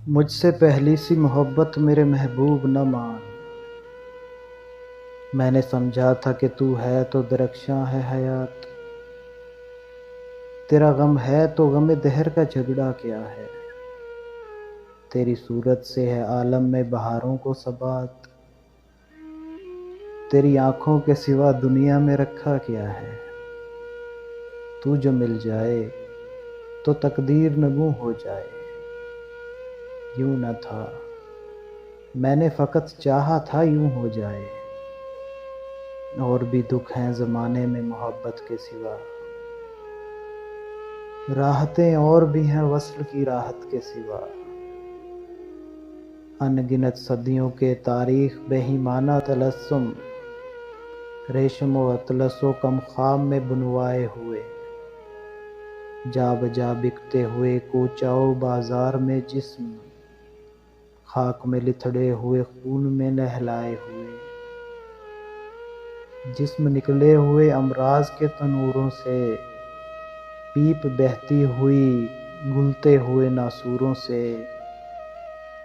मुझसे पहली सी मोहब्बत मेरे महबूब न मान। मैंने समझा था कि तू है तो दरख्शां है हयात। तेरा गम है तो गम दहर का झगड़ा क्या है। तेरी सूरत से है आलम में बहारों को सबात। तेरी आंखों के सिवा दुनिया में रखा क्या है। तू जो मिल जाए तो तकदीर नगू हो जाए। यूं न था, मैंने फ़कत चाहा था यूं हो जाए। और भी दुख हैं ज़माने में मोहब्बत के सिवा। राहतें और भी हैं वस्ल की राहत के सिवा। अनगिनत सदियों के तारीख बेईमाना तलस्सुम। रेशम व अतलसो कम ख़ाम में बुनवाए हुए। जा बजा बिकते हुए कोचाओ बाजार में जिस्म। खाक में लिथड़े हुए खून में नहलाए हुए। जिस्म निकले हुए अमराज के तनूरों से। पीप बहती हुई घुलते हुए नासूरों से।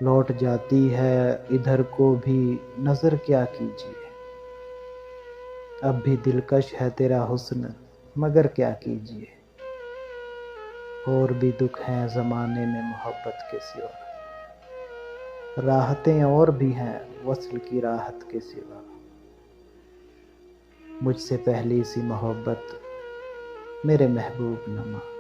लौट जाती है इधर को भी नज़र क्या कीजिए। अब भी दिलकश है तेरा हुस्न मगर क्या कीजिए। और भी दुख हैं ज़माने में मोहब्बत के सिवा। राहतें और भी हैं वस्ल की राहत के सिवा। मुझसे पहली सी मोहब्बत मेरे महबूब न मान।